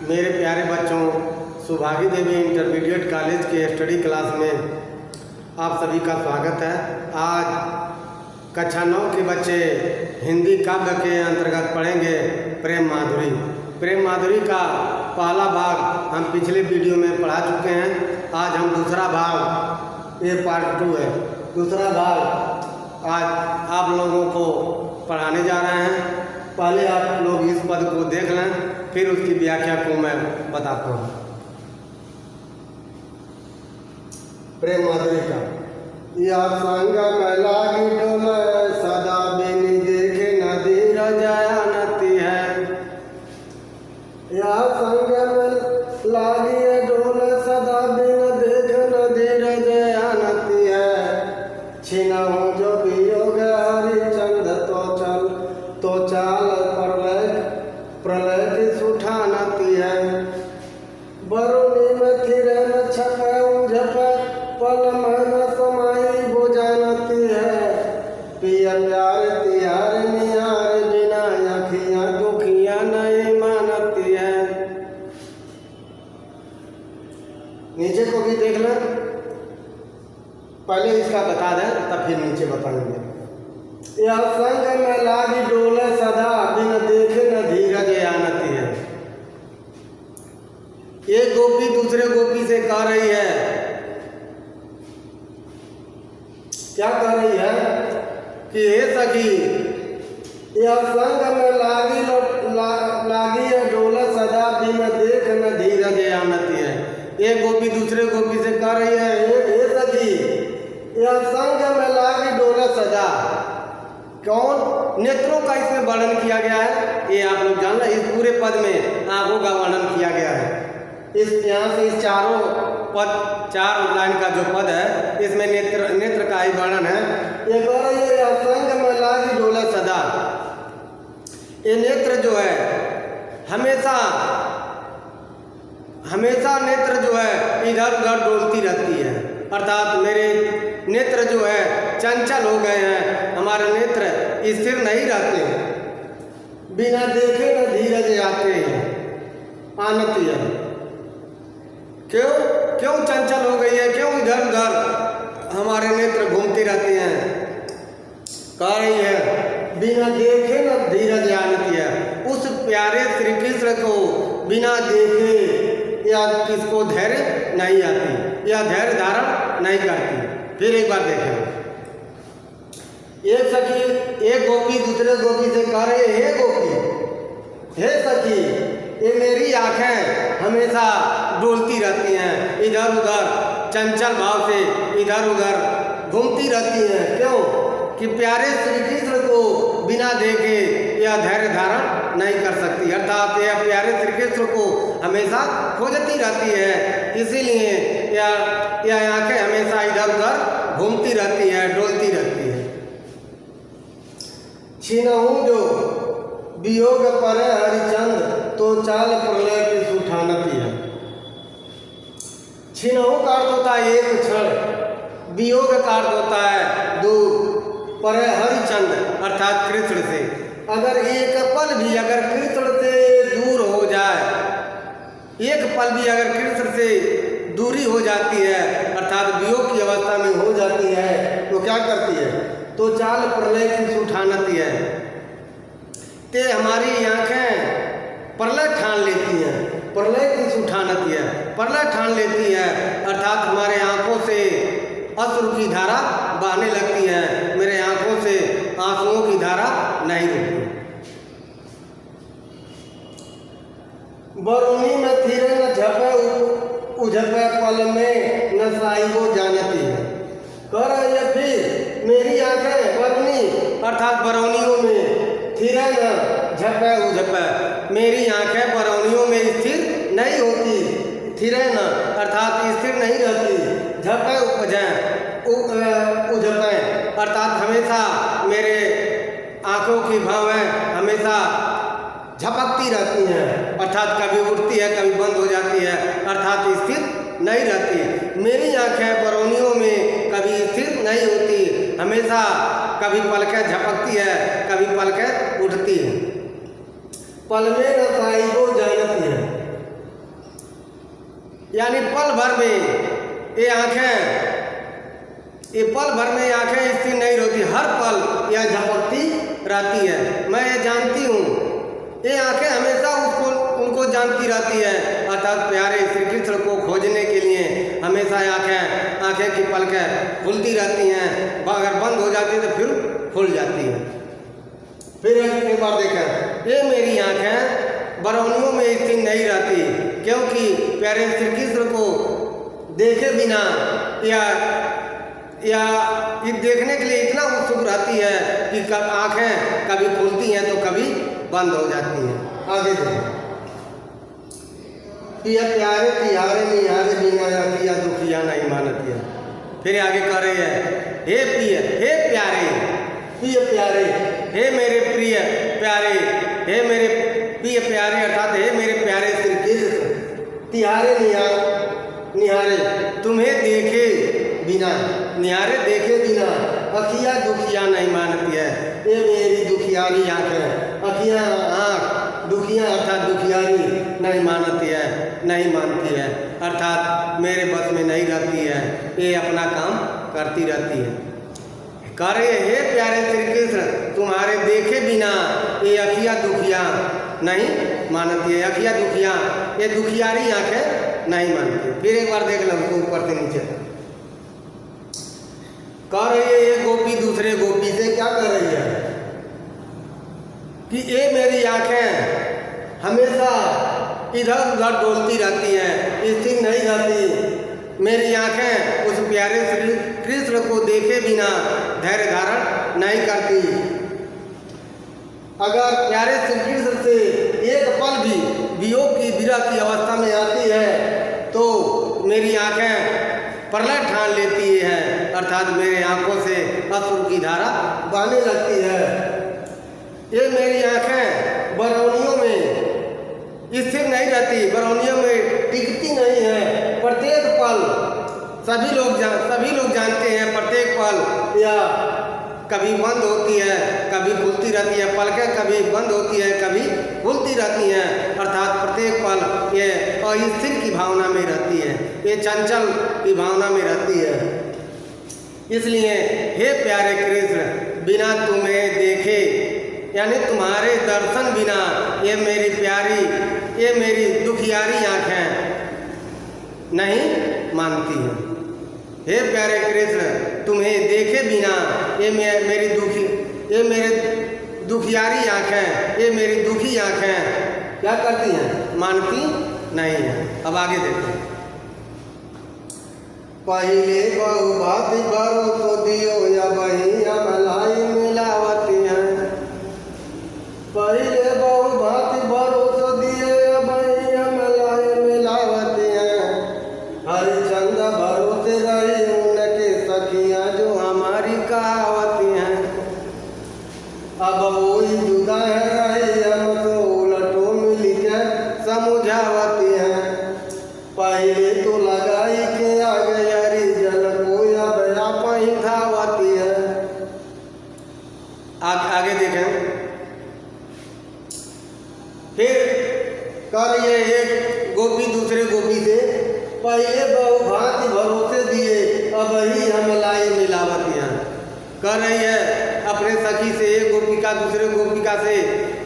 मेरे प्यारे बच्चों, सुभागी देवी इंटरमीडिएट कॉलेज के स्टडी क्लास में आप सभी का स्वागत है। आज कक्षा 9 के बच्चे हिंदी काव्य के अंतर्गत पढ़ेंगे प्रेम माधुरी। प्रेम माधुरी का पहला भाग हम पिछले वीडियो में पढ़ा चुके हैं। आज हम दूसरा भाग, ये पार्ट 2 है, दूसरा भाग आज आप लोगों को पढ़ाने जा रहे हैं। पहले आप लोग इस पद को देख लें, फिर उसकी व्याख्या को मैं बताता हूँ। प्रेम माधुरी का या संग में लागी डोले सदा बिन देखे नदी रजानती है। या संग में लागी डोले सदा बिन देखे नदी रजानती है। छिनाऊं जो वियोग हरिचंद तो चाल प्रलय की सुठानती है। बरुनी में थिरे न छपे झपे पल मन समाई वो जानती है। पिया प्यार तिहार निहार बिना अखियाँ दुखियाँ नहीं मानती है। नीचे को भी देख लें, पहले इसका बता दें तब फिर नीचे बताएंगे। यह संग में लागी डोले सदा बिन देखे न धीरज आनती है। एक गोपी दूसरे गोपी से कह रही है, क्या कह रही है कि हे सखी, यह संग में लागी है डोले सदा बिन देख न धीरज आनती है। एक गोपी दूसरे गोपी से कह रही है, हे सखी, यह संग में लागी डोले सदा। कौन नेत्रों का इसमें वर्णन किया गया है, ये आप लोग जान लें। इस पूरे पद में आंखों का वर्णन किया गया है। यहाँ से इस चारों पद, 4 लाइन का जो पद है, इसमें नेत्र का ही वर्णन है। ये कह रही है संग में लागी डोला सदा। ये नेत्र जो है हमेशा नेत्र जो है इधर उधर डोलती रहती है। अर्थात मेरे नेत्र जो है चंचल हो गए हैं, हमारे नेत्र स्थिर नहीं रहते, बिना देखे न धीरज आते हैं आनती है। क्यों चंचल हो गई है, क्यों इधर उधर हमारे नेत्र घूमते रहते हैं। कह रही है बिना देखे न धीरज आनती है। उस प्यारे श्री कृष्ण को बिना देखे या किसको धैर्य नहीं आती, या धैर्य धारण नहीं करती। फिर एक बार देखें, एक सखी, एक गोपी दूसरे गोपी से कह रहे, हे गोपी, हे सखी, ये मेरी आंखें हमेशा डोलती रहती हैं, इधर उधर चंचल भाव से इधर उधर घूमती रहती हैं। क्यों कि प्यारे श्री कृष्ण को बिना देखे यह धैर्य धारण नहीं कर सकती। अर्थात यह प्यारे श्री कृष्ण को हमेशा खोजती रहती है, इसीलिए यह आंखें हमेशा इधर उधर घूमती रहती है, डोलती रहती है। छिनहूं जो वियोग पर हरिचंद तो चाल प्रलय की सुठानती है। छिनहूं का अर्थ होता है एक क्षण, वियोग का अर्थ होता है दूर, पर हरिचंद अर्थात कृष्ण से। अगर एक पल भी अगर कृष्ण से दूर हो जाए, एक पल भी अगर कृष्ण से दूरी हो जाती है, अर्थात वियोग की अवस्था में हो जाती है, तो क्या करती है, तो चाल प्रलय की सुठानती है। ते हमारी आंखें प्रलय ठान लेती हैं, प्रलय की सुठानती है, प्रलय ठान लेती है। अर्थात हमारे आंखों से अश्रु की धारा बहने लगती है, मेरे आंखों से आंसुओं की धारा नहीं रुकती। बरुनी में थिरे न झपे उझपे पल में न साई वो जानती है। कह रही है फिर मेरी आंखें बरुनी अर्थात बरौनियों में, थिरे न झपे उझपे, मेरी आंखें बरौनियों में स्थिर नहीं होती, थिरे न अर्थात स्थिर नहीं रहती, झपे उझपे अर्थात हमेशा मेरे आंखों की भवें हमेशा झपकती रहती हैं, अर्थात कभी उठती है कभी बंद हो जाती है, अर्थात स्थिर नहीं रहती। मेरी आंखें बरौनियों में कभी स्थिर नहीं होती, हमेशा कभी पलकें झपकती है कभी पलकें उठती है। पल में न साई वो जानती है। यानी पल भर में ये पल भर में आंखें स्थिर नहीं रहती, हर पल यह झपकती रहती है। मैं ये जानती हूँ, ये आंखें हमेशा उनको जानती रहती है, अर्थात प्यारे श्री कृष्ण को खोजने के लिए हमेशा आंखें की पलकें खुलती रहती हैं, अगर बंद हो जाती है तो फिर खुल जाती है। फिर एक बार देखें, ये मेरी आंखें बरौनियों में स्थिर नहीं रहती, क्योंकि प्यारे श्री कृष्ण को देखे बिना या देखने के लिए इतना उत्सुक रहती है कि आंखें कभी खुलती हैं तो कभी बंद हो जाती हैं। आगे देखें, यह प्यारे तिहारे निहारे बिना या दुखिया नहीं मानती है। फिर आगे कह रहे हैं, हे प्यारे, हे मेरे प्रिय प्यारे, हे मेरे प्रिय प्यारे, अर्थात हे मेरे प्यारे श्री कृष्ण, तिहारे निहारे तुम्हें देखे बिना, निहारे देखे बिना अखियाँ दुखिया नहीं मानती है। ये मेरी दुखियारी आँखें, अखियाँ आँख दुखियाँ अर्थात दुखियारी नहीं मानती है, अर्थात मेरे बस में नहीं रहती है, ये अपना काम करती रहती है। कह रहे हे प्यारे श्री कृष्ण, तुम्हारे देखे बिना ये अखियाँ दुखिया नहीं मानती है, अखियाँ दुखिया, ये दुखियारी आँखें नहीं मानती। फिर एक बार देख लो उसको ऊपर से नीचे तक। कह रही है ये गोपी दूसरे गोपी से क्या कर रही है कि ये मेरी आँखें हमेशा इधर उधर डोलती रहती हैं, स्थिर नहीं रहती। मेरी आँखें उस प्यारे श्री कृष्ण को देखे बिना धैर्य धारण नहीं करती। अगर प्यारे श्री कृष्ण से एक पल भी वियोग की विरह की अवस्था में आती है तो मेरी आँखें प्रलय ठान लेती है, अर्थात मेरे आँखों से अश्रु की धारा बहने लगती है। ये मेरी आँखें बरौनियों में स्थिर नहीं रहती, बरौनियों में टिकती नहीं है। प्रत्येक पल सभी लोग जानते हैं, प्रत्येक पल या कभी बंद होती है कभी खुलती रहती है, पलकें कभी बंद होती है कभी खुलती रहती हैं, अर्थात प्रत्येक पल ये अस्थिर की भावना में रहती है, ये चंचल की भावना में रहती है। इसलिए हे प्यारे कृष्ण, बिना तुम्हें देखे यानी तुम्हारे दर्शन बिना ये मेरी दुखियारी आँखें नहीं मानती हैं। हे प्यारे कृष्ण, तुम्हें देखे बिना ये मेरी दुखियारी आँखें, ये मेरी दुखी आँखें क्या करती हैं, मानती नहीं है। अब आगे देखो, पहले बहुभांति भरोसो दियो या बहिया मलाई मिलावती हैं। पहले बहुभांति भरोसो दियो या बहिया मलाई मिलावती हैं। हरिचंद भरोसे रही उनके सखियाँ जो हमारी कहावती हैं। अब वही जुदा है रही हम तो उलटो मिली के समझावती हैं। पहले तो लगाई के आ गई जल को या बया पही धावती है। आगे देखें, फिर कर ये एक गोपी दूसरे गोपी से, पहले बहुभांति भरोसे दिए अब ही हम लाई मिलावतियाँ। कर रही है अपने सखी से, एक गोपिका दूसरे गोपिका से,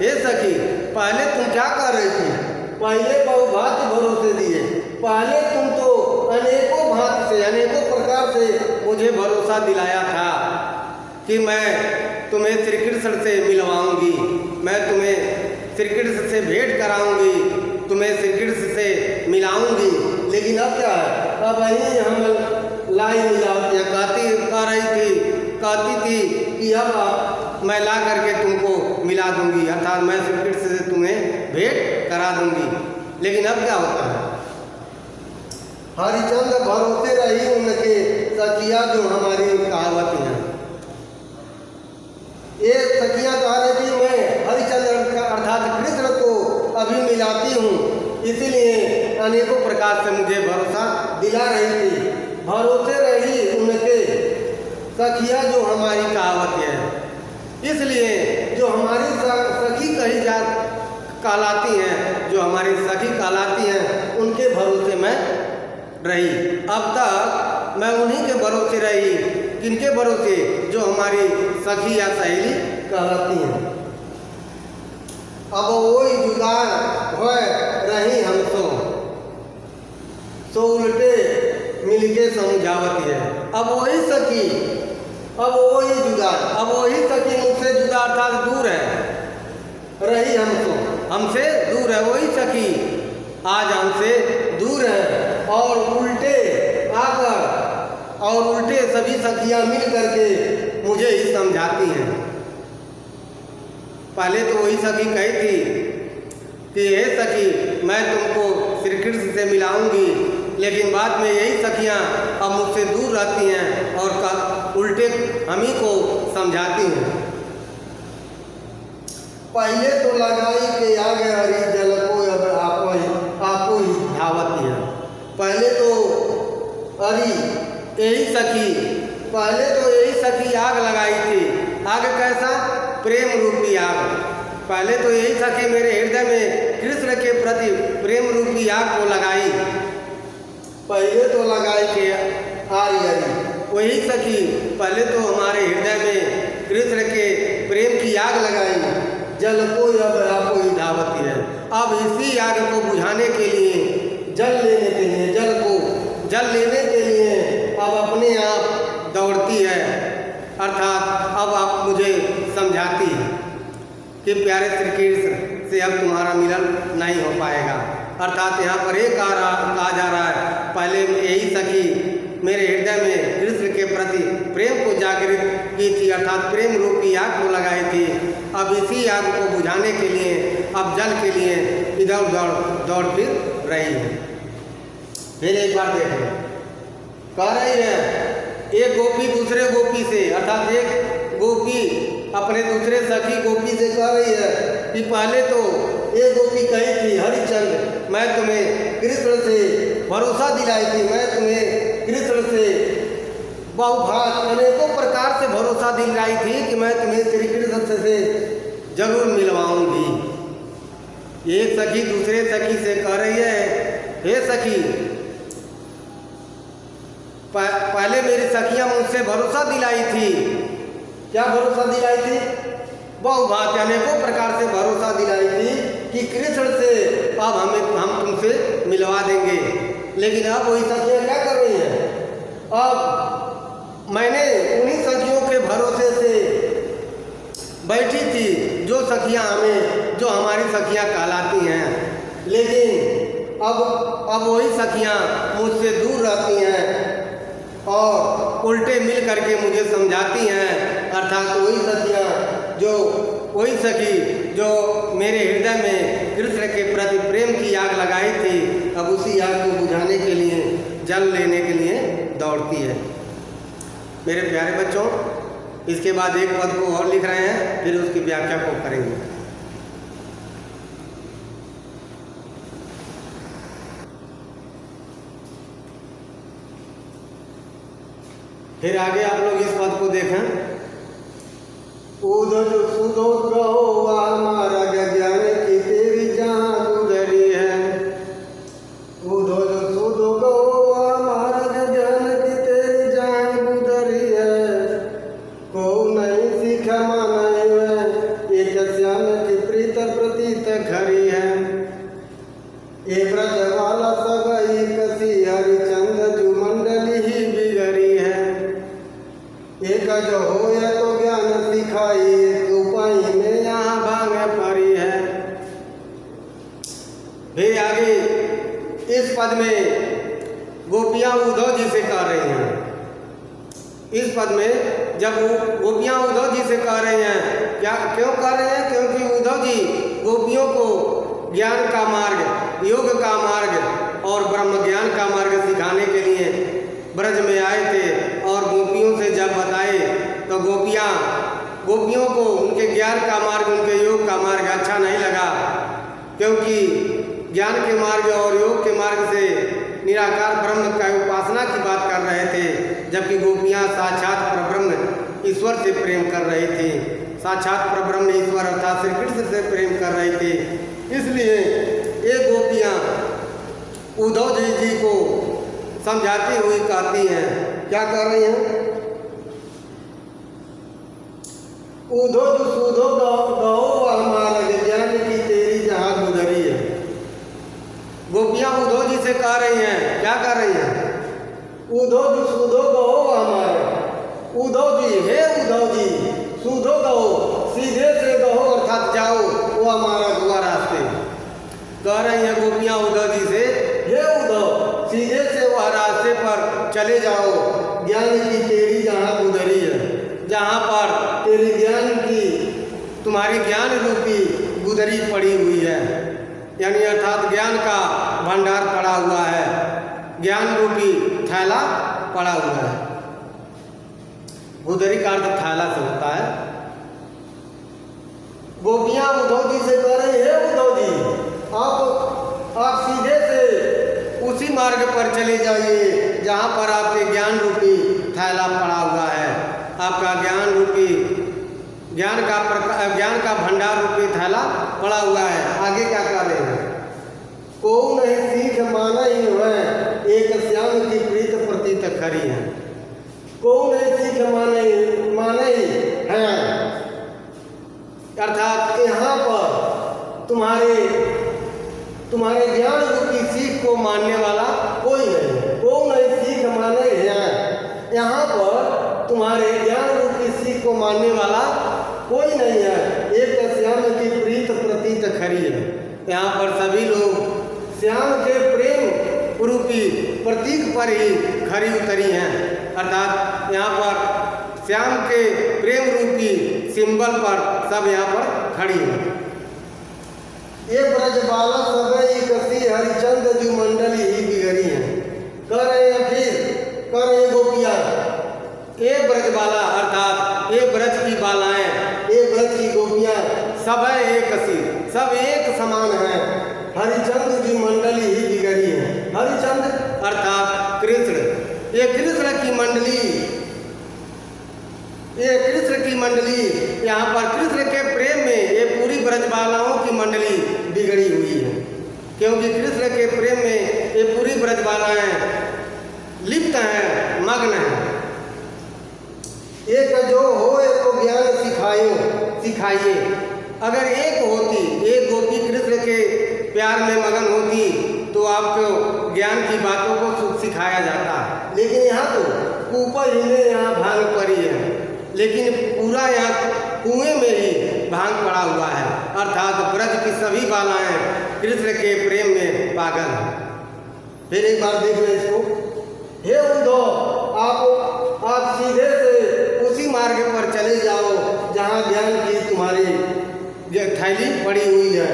हे सखी पहले तुम क्या कर रही थी, पहले बहुभांति भरोसे दिए, पहले तुम तो अनेकों भांति से अनेकों प्रकार से मुझे भरोसा दिलाया था कि मैं तुम्हें श्री कृष्ण से मिलवाऊंगी, मैं तुम्हें श्री कृष्ण से भेंट कराऊंगी, तुम्हें श्री कृष्ण से मिलाऊंगी। लेकिन अब क्या है, अब वही हम लाई मिलावतियाँ कहती थी कि अब मैं ला करके तुमको मिला दूंगी, अर्थात मैं श्री कृष्ण से तुम्हें भेंट करा दूंगी। लेकिन अब क्या होता है, हरिचंद भरोसे रही उनके सखिया जो हमारी कहावत हैं। ये सखियाँ कह रही थी मैं हरिचंद्र अर्थात कृष्ण को अभी मिलाती हूँ, इसीलिए अनेकों प्रकार से मुझे भरोसा दिला रही थी। भरोसे रही उनके सखिया जो हमारी कहावत है, इसलिए जो हमारी सखी कही कहलाती हैं, जो हमारी सखी कहलाती हैं, उनके भरोसे मैं रही। अब तक मैं उन्हीं के भरोसे रही, किनके भरोसे, जो हमारी सखी या सहेली कहलाती हैं। अब वही जुदा हो रही हमसो, सो उल्टे मिलके समझावती है। अब वही सखी, अब वही जुदा, अब वही सखी मुझसे जुदा अर्थात दूर है, रही हमसे दूर है। वही सखी आज हमसे दूर है और उल्टे आकर और उल्टे सभी सखियां मिल करके मुझे ही समझाती हैं। पहले तो वही सखी कही थी कि हे सखी मैं तुमको श्री कृष्ण से मिलाऊंगी, लेकिन बाद में यही सखियां अब मुझसे दूर रहती हैं और उल्टे हम ही को समझाती हैं। पहले तो लगाई के आगे हरी जल को अब आपको ही धावती है। पहले तो हरी यही सखी, पहले तो यही सखी आग लगाई थी। आग कैसा? प्रेम रूपी आग। पहले तो यही सखी मेरे हृदय में कृष्ण के प्रति प्रेम रूपी आग को लगाई। पहले तो लगाई के हरी वही सखी पहले तो हमारे हृदय में कृष्ण के प्रेम की आग लगाई। जल को अब आपको ही धावती है। अब इसी आग को बुझाने के लिए, जल लेने के लिए, जल लेने के लिए अब अपने आप दौड़ती है। अर्थात अब आप मुझे समझाती है कि प्यारे श्री कृष्ण से अब तुम्हारा मिलन नहीं हो पाएगा। अर्थात यहाँ पर एक कहा जा रहा है, पहले यही सखी मेरे हृदय में कृष्ण के प्रति प्रेम को जागृत की थी, अर्थात प्रेम रूपी आग को लगाई थी। अब इसी आग को बुझाने के लिए, अब जल के लिए इधर उधर दौड़ फिर रही है। फिर एक बार देखें, कह रही है एक गोपी दूसरे गोपी से, अर्थात एक गोपी अपने दूसरे सखी गोपी से कह रही है कि पहले तो एक गोपी कही थी, हरिचंद्र मैं तुम्हें कृष्ण से भरोसा दिलाई थी, मैं तुम्हें कृष्ण से बहुभात अनेकों प्रकार से भरोसा दिलाई थी कि मैं तुम्हें श्री कृष्ण से जरूर मिलवाऊंगी। एक सखी दूसरे सखी से कह रही है, हे सखी पहले मेरी सखियां मुझसे भरोसा दिलाई थी। क्या भरोसा दिलाई थी? बहुभात अनेकों प्रकार से भरोसा दिलाई थी कि कृष्ण से अब हम तुमसे मिलवा देंगे। लेकिन अब वही सखियां क्या कर रही हैं? अब मैंने उन्हीं सखियों के भरोसे से बैठी थी जो सखियां जो हमारी सखियां कहलाती हैं, लेकिन अब वही सखियां मुझसे दूर रहती हैं और उल्टे मिल करके मुझे समझाती हैं। अर्थात वही सखी जो मेरे हृदय में कृष्ण के प्रति प्रेम की आग लगाई थी, अब उसी आग को बुझाने के लिए, जल लेने के लिए दौड़ती है। मेरे प्यारे बच्चों, इसके बाद एक पद को और लिख रहे हैं, फिर उसकी व्याख्या को करेंगे। फिर आगे आप लोग इस पद को देखें, उधर सुधो कहो हमारा ज्ञान की तेरी जहाँ गुजरी है। उधर सुधो कहो हमारा ज्ञान की तेरी जहाँ गुजरी है। को नहीं सीखा माना है, एक श्याम की प्रीत प्रतीत खरी है। एक ब्रजवाला सगई कसी हरिचंद जु मंडली ही बिगड़ी है। एक जो हो या तो ज्ञान सिखाई, उपाई में यहाँ भांग पड़ी है। फिर आगे इस पद में गोपियाँ उद्धव जी से कह रही हैं। इस पद में जब गोपियाँ उद्धव जी से कह रही हैं, क्या क्यों कह रहे हैं? क्योंकि उद्धव जी गोपियों को ज्ञान का मार्ग, योग का मार्ग और ब्रह्म ज्ञान का मार्ग सिखाने के लिए ब्रज में आए थे। और गोपियों से जब बताए तो गोपियों को उनके ज्ञान का मार्ग, उनके योग का मार्ग अच्छा नहीं लगा, क्योंकि ज्ञान के मार्ग और योग के मार्ग से निराकार ब्रह्म का उपासना की बात कर रहे थे, जबकि गोपियाँ साक्षात परब्रह्म ईश्वर से प्रेम कर रही थी। साक्षात परब्रह्म ईश्वर अर्थात श्री कृष्ण से प्रेम कर रही थी। इसलिए ये गोपियाँ उद्धव जी को समझाती हुई कहती हैं, क्या कर रही हैं? ऊधो जो सूधो गहो हमारा ज्ञान की तेरी जहाँ गुजरी है। गोपियाँ उद्धव जी से कह रही हैं, क्या कर रही हैं? उद्धव जी सूधो गहो हमारा, उद्धव जी, हे उद्धव जी, सूधो गहो, सीधे से गहो अर्थात जाओ वो हमारा दुआ रास्ते। कह रही हैं गोपियाँ उद्धव जी से, हे उद्धव, सीधे से वह रास्ते पर चले जाओ, ज्ञान की तेरी जहाँ गुजरी है, जहाँ पर तेरी ज्ञान की, तुम्हारी ज्ञान रूपी गुदरी पड़ी हुई है, यानी अर्थात ज्ञान का भंडार पड़ा हुआ है, ज्ञान रूपी थैला पड़ा हुआ है। गुदरी का अर्थ थैला से होता है। गोपियाँ उद्धव जी से कह रहे हैं, हे उद्धव जी, आप सीधे से उसी मार्ग पर चले जाइए जहाँ पर आपके ज्ञान रूपी थैला पड़ा हुआ है। आपका ज्ञान रूपी ज्ञान का भंडार रूपी थैला पड़ा हुआ है। आगे क्या कर रहे हैं? को नहीं सीख माना ही है, एक श्याम की प्रीत प्रतीत खरी है। को नहीं सीख माना ही है, अर्थात यहाँ पर तुम्हारे ज्ञान रूपी सीख को मानने वाला कोई नहीं। को नहीं सीख माने है, यहाँ पर तुम्हारे ज्ञान रूपी सीख को मानने वाला कोई नहीं है। एक श्याम की प्रीत प्रतीत खरी है। यहाँ पर सभी लोग श्याम के प्रेम रूपी प्रतीक पर ही खरी उतरी हैं, अर्थात यहाँ पर श्याम के प्रेम रूपी सिंबल पर सब यहाँ पर खड़ी हैं। ये ब्रजबाला सबई कसी हरिचंद्र जी मंडली ही बिगड़ी है। कह रहे हैं फिर, कह रहे गोपियाँ, ये ब्रजबाला अर्थात ये ब्रज की बालाएं, ये ब्रज की गोपियाँ सब एक सी, सब एक समान हैं। हरिचंद्र जी मंडली ही बिगड़ी है। हरिचंद्र अर्थात कृष्ण, ये कृष्ण की मंडली, ये कृष्ण की मंडली, यहाँ पर कृष्ण के प्रेम में ये पूरी ब्रजबालाओं की मंडली बिगड़ी हुई है, क्योंकि कृष्ण के प्रेम में ये पूरी ब्रजबालाएं लिप्त हैं, मग्न हैं। एक जो हो तो ज्ञान सिखाइए। अगर एक होती, एक गोपी कृष्ण के प्यार में मगन होती तो आपको ज्ञान की बातों को सिखाया जाता, लेकिन यहाँ तो ऊपर ही में यहाँ भांग पड़ी है, लेकिन पूरा यहाँ कुएं में ही भांग पड़ा हुआ है, अर्थात ब्रज की सभी बालाएं कृष्ण के प्रेम में पागल हैं। फिर एक बार देख लें इसको। हे उद्धव, आप सीधे से उसी मार्ग पर चले जाओ जहाँ ज्ञान की तुम्हारी थैली पड़ी हुई है।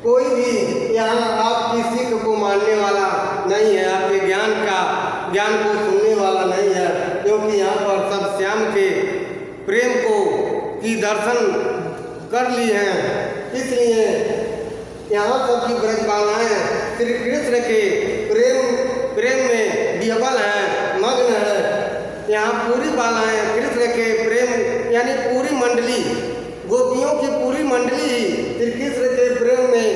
कोई भी यहाँ आपकी सीख को मानने वाला नहीं है, आपके ज्ञान को सुनने वाला नहीं है, क्योंकि यहाँ पर सब श्याम के प्रेम की दर्शन कर ली हैं। इसलिए यहाँ सबकी ब्रजबालाएं श्री कृष्ण के प्रेम में विह्वल हैं, मग्न हैं। यहाँ पूरी बालाएं कृष्ण के प्रेम, यानी पूरी मंडली, गोपियों की पूरी मंडली ही श्री कृष्ण के प्रेम में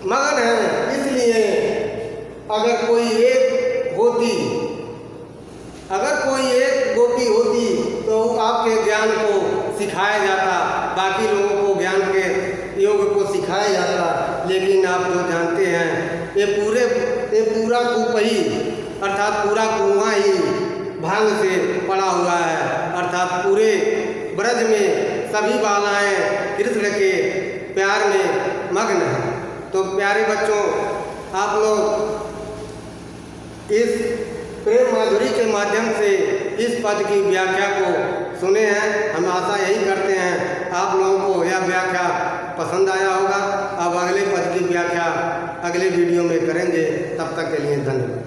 मगन है। इसलिए अगर कोई एक गोपी होती तो आपके ज्ञान को सिखाया जाता, बाकी लोगों को ज्ञान के योग को सिखाया जाता। लेकिन आप जो जानते हैं ये पूरा कूप ही, अर्थात पूरा कुआं ही भांग से पड़ा हुआ है, अर्थात पूरे ब्रज में सभी बालाएं कृष्ण के प्यार में मग्न हैं। तो प्यारे बच्चों, आप लोग इस प्रेम माधुरी के माध्यम से इस पद की व्याख्या को सुने हैं। हम आशा यही करते हैं आप लोगों को यह व्याख्या पसंद आया होगा। अब अगले पद की व्याख्या अगले वीडियो में करेंगे। तब तक के लिए धन्यवाद।